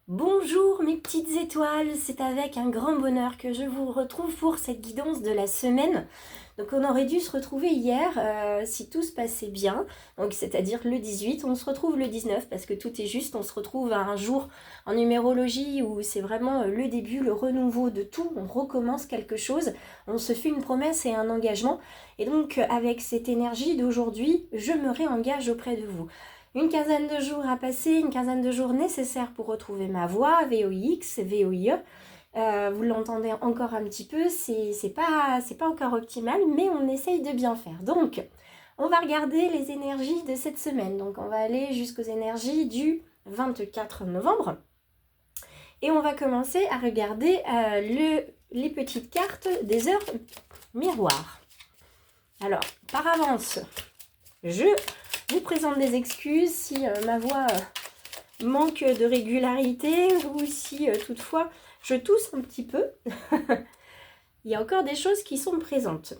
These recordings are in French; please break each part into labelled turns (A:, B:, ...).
A: Bonjour mes petites étoiles, c'est avec un grand bonheur que je vous retrouve pour cette guidance de la semaine. Donc on aurait dû se retrouver hier si tout se passait bien, donc c'est-à-dire le 18, on se retrouve le 19 parce que tout est juste, on se retrouve à un jour en numérologie où c'est vraiment le début, le renouveau de tout, on recommence quelque chose, on se fait une promesse et un engagement et donc avec cette énergie d'aujourd'hui, je me réengage auprès de vous. Une quinzaine de jours à passer, une quinzaine de jours nécessaires pour retrouver ma voix, VOIX, VOIE. Vous l'entendez encore un petit peu, c'est pas encore optimal, mais on essaye de bien faire. Donc, on va regarder les énergies de cette semaine. Donc, on va aller jusqu'aux énergies du 24 novembre. Et on va commencer à regarder les petites cartes des heures miroirs. Alors, par avance, je vous présente des excuses si ma voix manque de régularité ou si toutefois je tousse un petit peu. Il y a encore des choses qui sont présentes.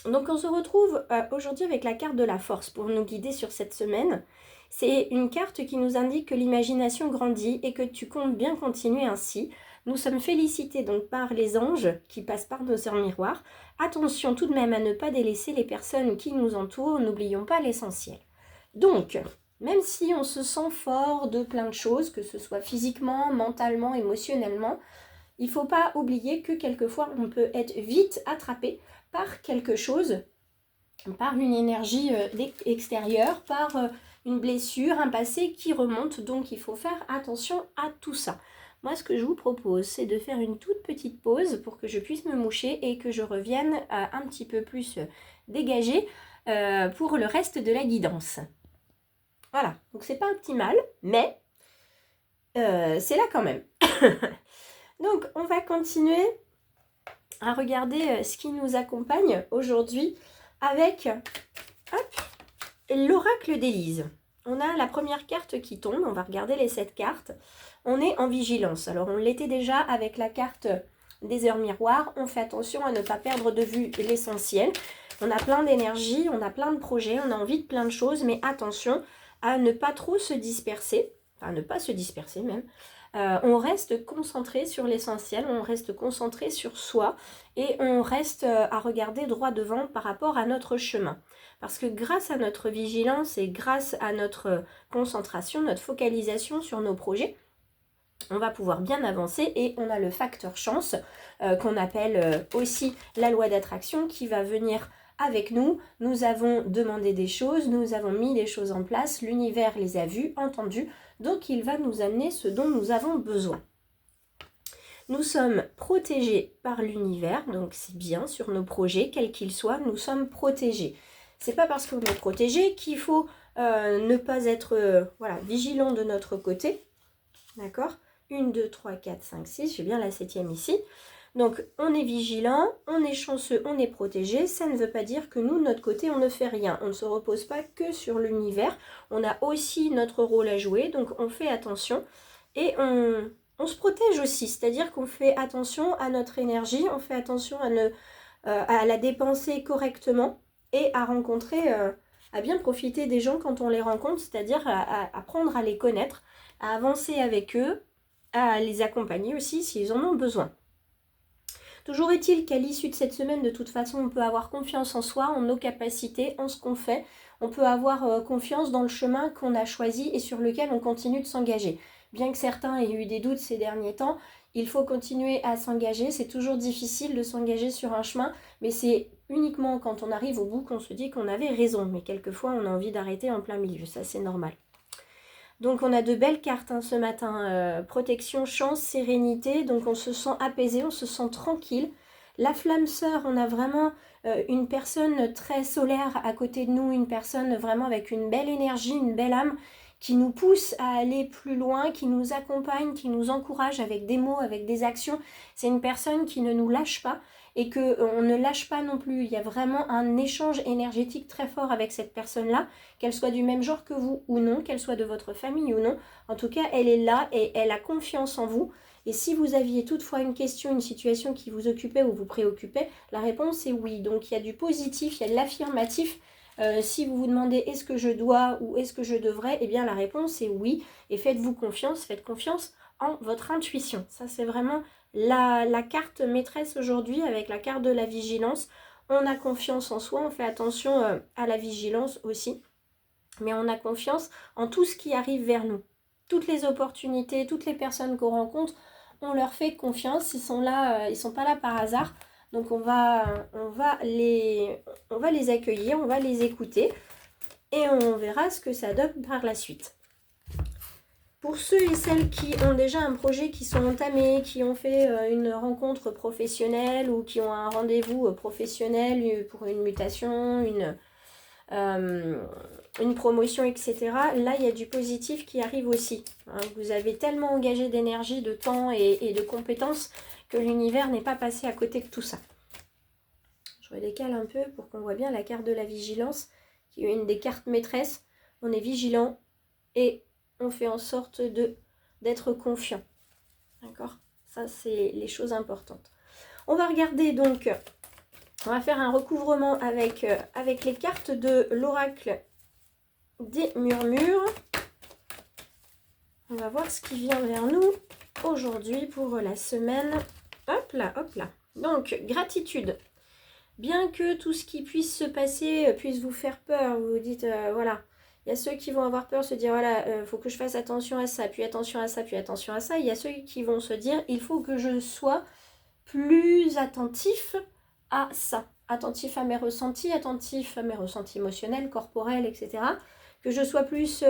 A: Donc on se retrouve aujourd'hui avec la carte de la force pour nous guider sur cette semaine. C'est une carte qui nous indique que l'imagination grandit et que tu comptes bien continuer ainsi. Nous sommes félicités donc par les anges qui passent par nos heures miroirs. Attention tout de même à ne pas délaisser les personnes qui nous entourent, n'oublions pas l'essentiel. Donc, même si on se sent fort de plein de choses, que ce soit physiquement, mentalement, émotionnellement, il ne faut pas oublier que quelquefois on peut être vite attrapé par quelque chose, par une énergie extérieure, par une blessure, un passé qui remonte. Donc il faut faire attention à tout ça. Moi, ce que je vous propose, c'est de faire une toute petite pause pour que je puisse me moucher et que je revienne un petit peu plus dégagée pour le reste de la guidance. Voilà, donc c'est pas optimal, mais c'est là quand même. Donc on va continuer à regarder ce qui nous accompagne aujourd'hui avec l'oracle d'Élise. On a la première carte qui tombe, on va regarder les 7 cartes. On est en vigilance. Alors on l'était déjà avec la carte des heures miroirs. On fait attention à ne pas perdre de vue l'essentiel. On a plein d'énergie, on a plein de projets, on a envie de plein de choses, mais attention à ne pas trop se disperser, enfin ne pas se disperser même. On reste concentré sur l'essentiel, on reste concentré sur soi et on reste à regarder droit devant par rapport à notre chemin. Parce que grâce à notre vigilance et grâce à notre concentration, notre focalisation sur nos projets, on va pouvoir bien avancer et on a le facteur chance qu'on appelle aussi la loi d'attraction qui va venir avec nous. Nous avons demandé des choses, nous avons mis des choses en place, l'univers les a vues, entendues, donc il va nous amener ce dont nous avons besoin. Nous sommes protégés par l'univers, donc c'est bien sur nos projets, quels qu'ils soient, nous sommes protégés. C'est pas parce qu'on est protégé qu'il faut ne pas être vigilant de notre côté. D'accord ? 1, 2, 3, 4, 5, 6, j'ai bien la 7e ici. Donc on est vigilant, on est chanceux, on est protégé. Ça ne veut pas dire que nous, de notre côté, on ne fait rien. On ne se repose pas que sur l'univers. On a aussi notre rôle à jouer, donc on fait attention. Et on se protège aussi, c'est-à-dire qu'on fait attention à notre énergie, on fait attention à la dépenser correctement et à rencontrer, à bien profiter des gens quand on les rencontre, c'est-à-dire à apprendre à les connaître, à avancer avec eux, à les accompagner aussi s'ils en ont besoin. Toujours est-il qu'à l'issue de cette semaine, de toute façon, on peut avoir confiance en soi, en nos capacités, en ce qu'on fait. On peut avoir confiance dans le chemin qu'on a choisi et sur lequel on continue de s'engager. Bien que certains aient eu des doutes ces derniers temps, il faut continuer à s'engager. C'est toujours difficile de s'engager sur un chemin, mais c'est uniquement quand on arrive au bout qu'on se dit qu'on avait raison. Mais quelquefois, on a envie d'arrêter en plein milieu, ça c'est normal. Donc on a de belles cartes ce matin, protection, chance, sérénité, donc on se sent apaisé, on se sent tranquille. La flamme sœur, on a vraiment une personne très solaire à côté de nous, une personne vraiment avec une belle énergie, une belle âme qui nous pousse à aller plus loin, qui nous accompagne, qui nous encourage avec des mots, avec des actions. C'est une personne qui ne nous lâche pas et qu'on ne lâche pas non plus. Il y a vraiment un échange énergétique très fort avec cette personne-là, qu'elle soit du même genre que vous ou non, qu'elle soit de votre famille ou non. En tout cas, elle est là et elle a confiance en vous. Et si vous aviez toutefois une question, une situation qui vous occupait ou vous préoccupait, la réponse est oui. Donc il y a du positif, il y a de l'affirmatif Si vous vous demandez est-ce que je dois ou est-ce que je devrais, eh bien la réponse est oui. Et faites-vous confiance, faites confiance en votre intuition. Ça, c'est vraiment la carte maîtresse aujourd'hui avec la carte de la vigilance. On a confiance en soi, on fait attention à la vigilance aussi. Mais on a confiance en tout ce qui arrive vers nous. Toutes les opportunités, toutes les personnes qu'on rencontre, on leur fait confiance. Ils sont là, ils sont pas là par hasard. Donc on va les accueillir, on va les écouter et on verra ce que ça donne par la suite. Pour ceux et celles qui ont déjà un projet, qui sont entamés, qui ont fait une rencontre professionnelle ou qui ont un rendez-vous professionnel pour une mutation, une promotion, etc. Là, il y a du positif qui arrive aussi. Hein, vous avez tellement engagé d'énergie, de temps et de compétences que l'univers n'est pas passé à côté de tout ça. Je redécale un peu pour qu'on voit bien la carte de la vigilance, qui est une des cartes maîtresses. On est vigilant et on fait en sorte d'être confiant. D'accord ? Ça, c'est les choses importantes. On va regarder donc, on va faire un recouvrement avec les cartes de l'oracle des murmures. On va voir ce qui vient vers nous aujourd'hui pour la semaine. Hop là, hop là. Donc, gratitude. Bien que tout ce qui puisse se passer puisse vous faire peur, vous vous dites, voilà, il y a ceux qui vont avoir peur, se dire, voilà, faut que je fasse attention à ça, puis attention à ça, puis attention à ça. Il y a ceux qui vont se dire, il faut que je sois plus attentif à ça. Attentif à mes ressentis émotionnels, corporels, etc. Que je sois plus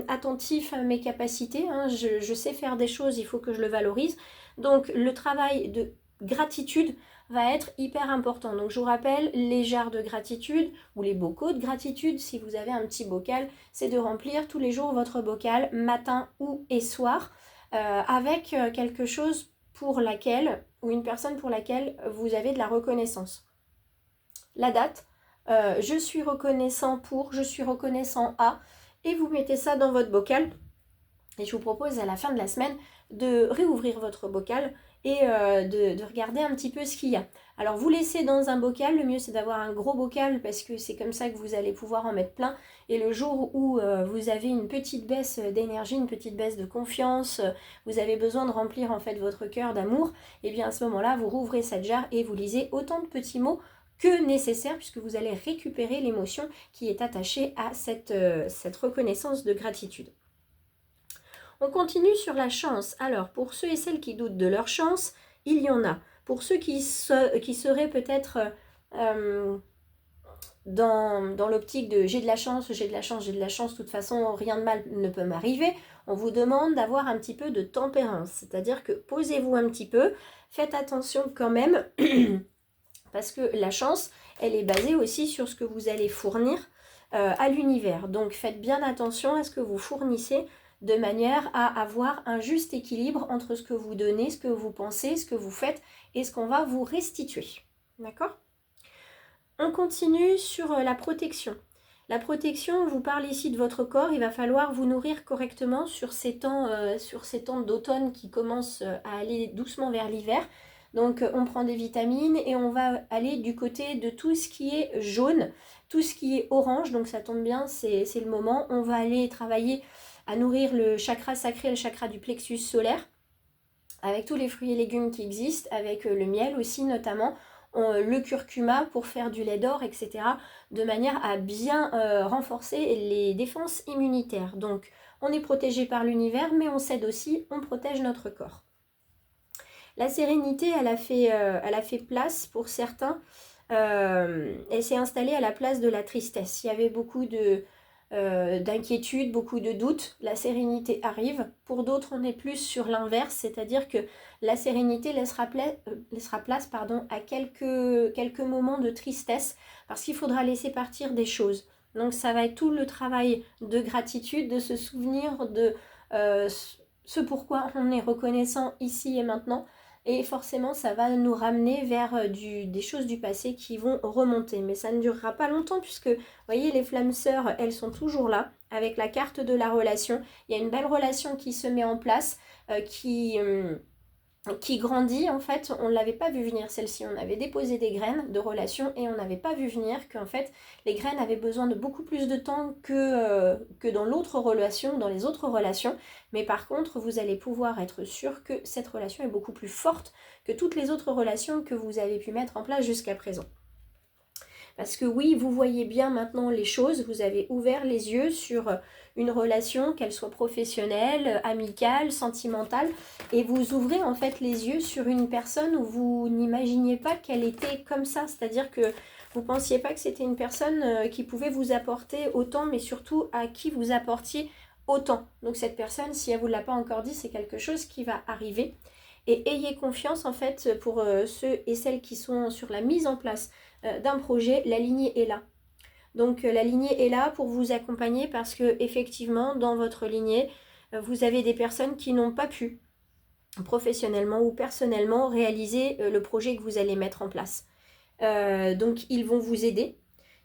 A: attentif à mes capacités. Hein. Je sais faire des choses, il faut que je le valorise. Donc, le travail de gratitude va être hyper important. Donc je vous rappelle, les jarres de gratitude ou les bocaux de gratitude, si vous avez un petit bocal, c'est de remplir tous les jours votre bocal, matin ou et soir, avec quelque chose pour laquelle, ou une personne pour laquelle vous avez de la reconnaissance. La date, je suis reconnaissant pour, je suis reconnaissant à, et vous mettez ça dans votre bocal. Et je vous propose à la fin de la semaine de réouvrir votre bocal et de regarder un petit peu ce qu'il y a. Alors vous laissez dans un bocal, le mieux c'est d'avoir un gros bocal parce que c'est comme ça que vous allez pouvoir en mettre plein. Et le jour où vous avez une petite baisse d'énergie, une petite baisse de confiance, vous avez besoin de remplir en fait votre cœur d'amour, et bien à ce moment-là vous rouvrez cette jarre et vous lisez autant de petits mots que nécessaire puisque vous allez récupérer l'émotion qui est attachée à cette reconnaissance de gratitude. On continue sur la chance. Alors, pour ceux et celles qui doutent de leur chance, il y en a. Pour ceux qui seraient peut-être dans l'optique de j'ai de la chance, j'ai de la chance, j'ai de la chance, de toute façon, rien de mal ne peut m'arriver, on vous demande d'avoir un petit peu de tempérance. C'est-à-dire que posez-vous un petit peu, faites attention quand même, parce que la chance, elle est basée aussi sur ce que vous allez fournir à l'univers. Donc, faites bien attention à ce que vous fournissez de manière à avoir un juste équilibre entre ce que vous donnez, ce que vous pensez, ce que vous faites et ce qu'on va vous restituer. D'accord ? On continue sur la protection. La protection, on vous parle ici de votre corps, il va falloir vous nourrir correctement sur ces temps d'automne qui commencent à aller doucement vers l'hiver. Donc on prend des vitamines et on va aller du côté de tout ce qui est jaune, tout ce qui est orange, donc ça tombe bien, c'est le moment. On va aller travailler à nourrir le chakra sacré, le chakra du plexus solaire, avec tous les fruits et légumes qui existent, avec le miel aussi notamment, le curcuma pour faire du lait d'or, etc., de manière à bien renforcer les défenses immunitaires. Donc on est protégé par l'univers, mais on s'aide aussi, on protège notre corps. La sérénité, elle a fait place pour certains, elle s'est installée à la place de la tristesse. Il y avait beaucoup d'inquiétude, beaucoup de doutes, la sérénité arrive. Pour d'autres, on est plus sur l'inverse, c'est-à-dire que la sérénité laissera place à quelques moments de tristesse, parce qu'il faudra laisser partir des choses. Donc ça va être tout le travail de gratitude, de se souvenir de ce pourquoi on est reconnaissant ici et maintenant. Et forcément, ça va nous ramener vers des choses du passé qui vont remonter. Mais ça ne durera pas longtemps puisque, vous voyez, les flammes sœurs, elles sont toujours là avec la carte de la relation. Il y a une belle relation qui se met en place, qui qui grandit, en fait, on ne l'avait pas vu venir celle-ci, on avait déposé des graines de relation et on n'avait pas vu venir qu'en fait les graines avaient besoin de beaucoup plus de temps que dans l'autre relation, dans les autres relations, mais par contre vous allez pouvoir être sûr que cette relation est beaucoup plus forte que toutes les autres relations que vous avez pu mettre en place jusqu'à présent. Parce que oui, vous voyez bien maintenant les choses, vous avez ouvert les yeux sur une relation, qu'elle soit professionnelle, amicale, sentimentale, et vous ouvrez en fait les yeux sur une personne où vous n'imaginiez pas qu'elle était comme ça, c'est-à-dire que vous ne pensiez pas que c'était une personne qui pouvait vous apporter autant, mais surtout à qui vous apportiez autant. Donc cette personne, si elle ne vous l'a pas encore dit, c'est quelque chose qui va arriver. Et ayez confiance en fait pour ceux et celles qui sont sur la mise en place d'un projet, la lignée est là. Donc la lignée est là pour vous accompagner parce que effectivement dans votre lignée, vous avez des personnes qui n'ont pas pu professionnellement ou personnellement réaliser le projet que vous allez mettre en place. Donc ils vont vous aider.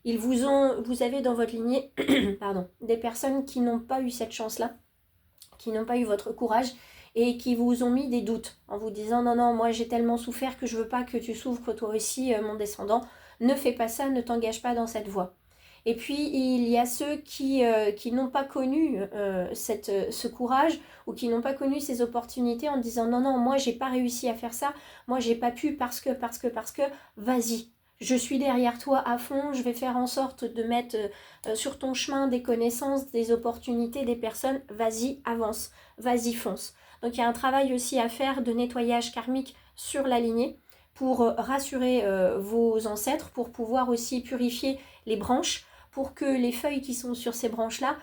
A: Vous avez dans votre lignée pardon, des personnes qui n'ont pas eu cette chance-là, qui n'ont pas eu votre courage et qui vous ont mis des doutes en vous disant non, moi j'ai tellement souffert que je veux pas que tu souffres toi aussi mon descendant, ne fais pas ça, ne t'engage pas dans cette voie. Et puis il y a ceux qui n'ont pas connu ce courage ou qui n'ont pas connu ces opportunités en disant non, moi j'ai pas réussi à faire ça, moi j'ai pas pu parce que, vas-y. Je suis derrière toi à fond, je vais faire en sorte de mettre sur ton chemin des connaissances, des opportunités, des personnes, vas-y, avance, vas-y, fonce. Donc il y a un travail aussi à faire de nettoyage karmique sur la lignée pour rassurer vos ancêtres, pour pouvoir aussi purifier les branches, pour que les feuilles qui sont sur ces branches-là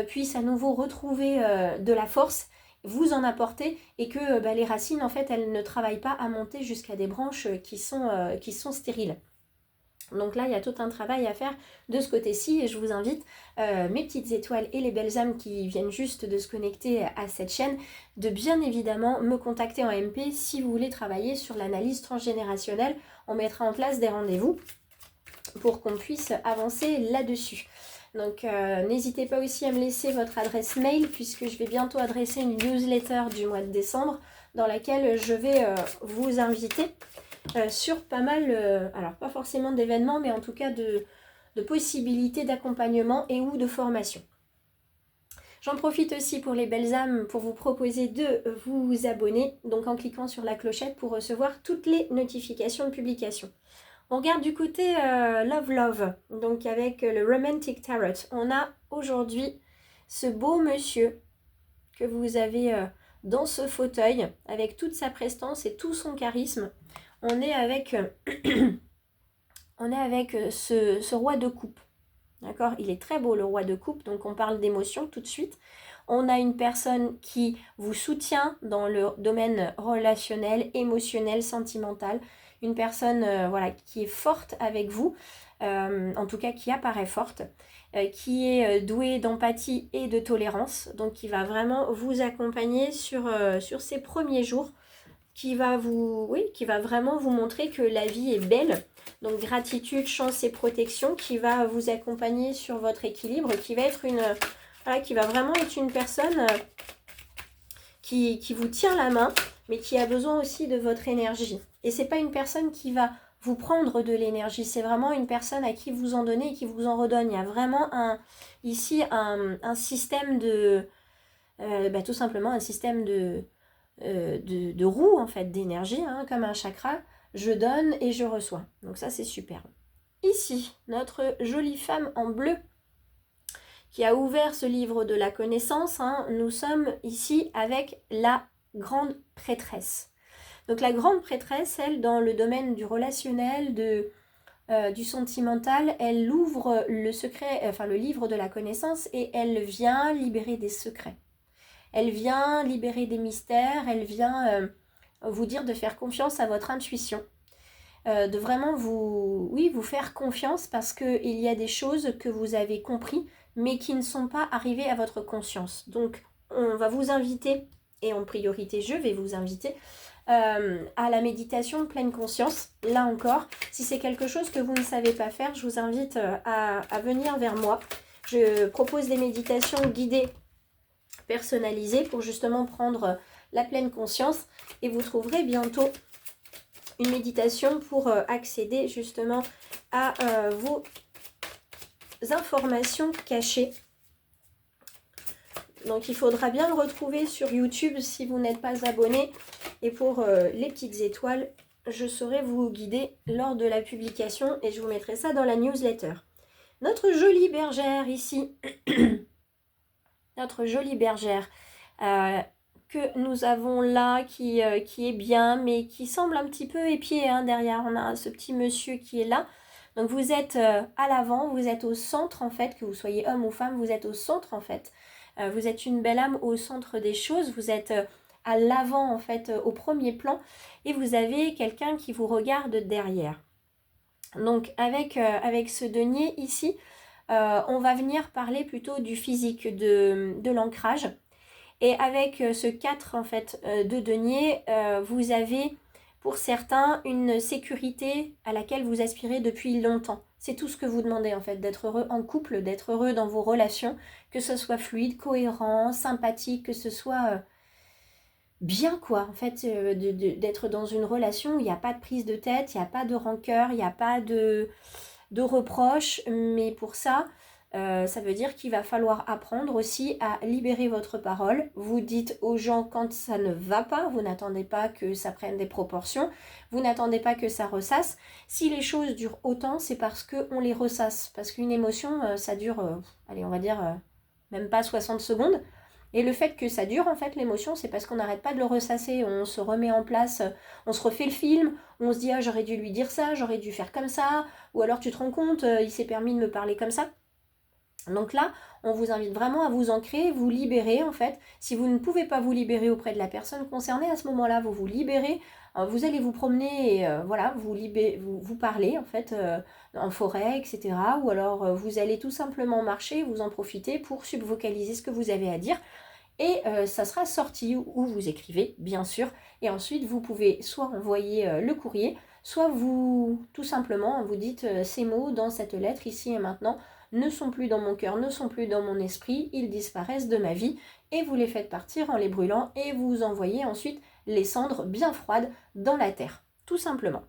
A: puissent à nouveau retrouver de la force, vous en apporter et que les racines, en fait, elles ne travaillent pas à monter jusqu'à des branches qui sont stériles. Donc là, il y a tout un travail à faire de ce côté-ci et je vous invite, mes petites étoiles et les belles âmes qui viennent juste de se connecter à cette chaîne, de bien évidemment me contacter en MP si vous voulez travailler sur l'analyse transgénérationnelle. On mettra en place des rendez-vous pour qu'on puisse avancer là-dessus. Donc n'hésitez pas aussi à me laisser votre adresse mail puisque je vais bientôt adresser une newsletter du mois de décembre dans laquelle je vais vous inviter sur pas mal, alors pas forcément d'événements, mais en tout cas de possibilités d'accompagnement et ou de formation. J'en profite aussi pour les belles âmes pour vous proposer de vous abonner, donc en cliquant sur la clochette pour recevoir toutes les notifications de publication. On regarde du côté Love, donc avec le Romantic Tarot. On a aujourd'hui ce beau monsieur que vous avez dans ce fauteuil avec toute sa prestance et tout son charisme. On est avec, ce roi de coupe. D'accord ? Il est très beau le roi de coupe, donc on parle d'émotion tout de suite. On a une personne qui vous soutient dans le domaine relationnel, émotionnel, sentimental. Une personne qui est forte avec vous, en tout cas qui apparaît forte, qui est douée d'empathie et de tolérance, donc qui va vraiment vous accompagner sur ces premiers jours, qui va vraiment vous montrer que la vie est belle. Donc gratitude, chance et protection, qui va vous accompagner sur votre équilibre, qui va vraiment être une personne qui vous tient la main, mais qui a besoin aussi de votre énergie. Et c'est pas une personne qui va vous prendre de l'énergie, c'est vraiment une personne à qui vous en donnez et qui vous en redonne. Il y a vraiment ici un système de... tout simplement un système de roue en fait, d'énergie, comme un chakra. Je donne et je reçois. Donc ça, c'est super. Ici, notre jolie femme en bleu qui a ouvert ce livre de la connaissance, nous sommes ici avec la grande prêtresse. Donc la grande prêtresse, elle, dans le domaine du relationnel, du sentimental, elle ouvre le livre de la connaissance et elle vient libérer des secrets. Elle vient libérer des mystères, elle vient vous dire de faire confiance à votre intuition. De vraiment vous faire confiance parce qu'il y a des choses que vous avez compris mais qui ne sont pas arrivées à votre conscience. Donc on va vous inviter, et en priorité je vais vous inviter à la méditation de pleine conscience. Là encore, si c'est quelque chose que vous ne savez pas faire, je vous invite à venir vers moi. Je propose des méditations guidées personnalisées pour justement prendre la pleine conscience et vous trouverez bientôt une méditation pour accéder justement à vos informations cachées. Donc il faudra bien le retrouver sur YouTube si vous n'êtes pas abonné. Et pour les petites étoiles, je saurai vous guider lors de la publication et je vous mettrai ça dans la newsletter. Notre jolie bergère ici, notre jolie bergère que nous avons là qui est bien mais qui semble un petit peu épiée hein, derrière. On a ce petit monsieur qui est là. Donc vous êtes à l'avant, vous êtes au centre en fait, que vous soyez homme ou femme, vous êtes au centre en fait. Vous êtes une belle âme au centre des choses, vous êtes à l'avant en fait, au premier plan et vous avez quelqu'un qui vous regarde derrière. Donc avec ce denier ici, on va venir parler plutôt du physique, de l'ancrage. Et avec ce 4 en fait, de denier, vous avez pour certains une sécurité à laquelle vous aspirez depuis longtemps. C'est tout ce que vous demandez en fait, d'être heureux en couple, d'être heureux dans vos relations, que ce soit fluide, cohérent, sympathique, que ce soit bien quoi, en fait, d'être dans une relation où il n'y a pas de prise de tête, il n'y a pas de rancœur, il n'y a pas de reproches, mais pour ça, ça veut dire qu'il va falloir apprendre aussi à libérer votre parole. Vous dites aux gens quand ça ne va pas, vous n'attendez pas que ça prenne des proportions, vous n'attendez pas que ça ressasse. Si les choses durent autant, c'est parce qu'on les ressasse, parce qu'une émotion, ça dure, allez, on va dire, même pas 60 secondes. Et le fait que ça dure, en fait, l'émotion, c'est parce qu'on n'arrête pas de le ressasser, on se remet en place, on se refait le film, on se dit « Ah, j'aurais dû lui dire ça, j'aurais dû faire comme ça », ou alors tu te rends compte, il s'est permis de me parler comme ça. Donc là, on vous invite vraiment à vous ancrer, vous libérer en fait. Si vous ne pouvez pas vous libérer auprès de la personne concernée, à ce moment-là, vous vous libérez, vous allez vous promener et voilà, vous parlez en fait en forêt, etc. Ou alors vous allez tout simplement marcher, vous en profitez pour subvocaliser ce que vous avez à dire. Et ça sera sorti ou vous écrivez, bien sûr. Et ensuite, vous pouvez soit envoyer le courrier, soit vous, tout simplement, vous dites ces mots dans cette lettre, ici et maintenant, ne sont plus dans mon cœur, ne sont plus dans mon esprit, ils disparaissent de ma vie. Et vous les faites partir en les brûlant et vous envoyez ensuite les cendres bien froides dans la terre, tout simplement.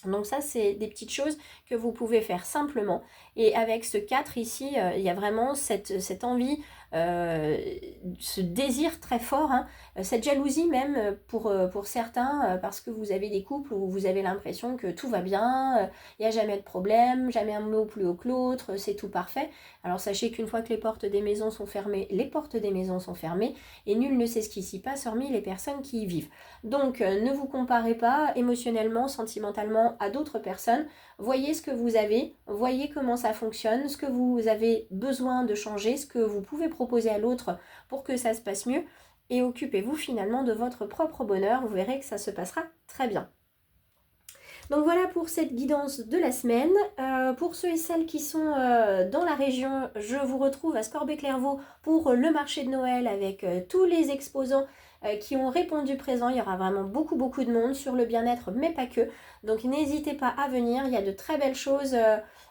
A: Donc ça, c'est des petites choses que vous pouvez faire simplement. Et avec ce 4 ici, il y a vraiment cette envie, ce désir très fort, hein, cette jalousie même pour certains, parce que vous avez des couples où vous avez l'impression que tout va bien, il n'y a jamais de problème, jamais un mot plus haut que l'autre, c'est tout parfait. Alors sachez qu'une fois que les portes des maisons sont fermées, les portes des maisons sont fermées et nul ne sait ce qui s'y passe hormis les personnes qui y vivent. Donc ne vous comparez pas émotionnellement, sentimentalement à d'autres personnes. Voyez ce que vous avez, voyez comment ça fonctionne, ce que vous avez besoin de changer, ce que vous pouvez proposer à l'autre pour que ça se passe mieux et occupez-vous finalement de votre propre bonheur, vous verrez que ça se passera très bien. Donc voilà pour cette guidance de la semaine. Pour ceux et celles qui sont dans la région, je vous retrouve à Scorbé-Clairvaux pour le marché de Noël avec tous les exposants qui ont répondu présent. Il y aura vraiment beaucoup de monde sur le bien-être, mais pas que. Donc n'hésitez pas à venir, il y a de très belles choses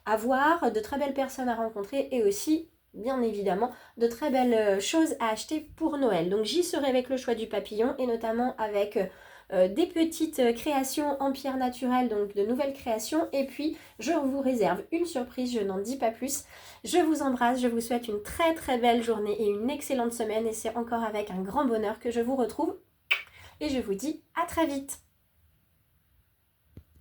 A: à voir, de très belles personnes à rencontrer et aussi, bien évidemment, de très belles choses à acheter pour Noël. Donc j'y serai avec le choix du papillon et notamment avec des petites créations en pierre naturelle, donc de nouvelles créations. Et puis je vous réserve une surprise, je n'en dis pas plus. Je vous embrasse, je vous souhaite une très belle journée et une excellente semaine. Et c'est encore avec un grand bonheur que je vous retrouve. Et je vous dis à très vite.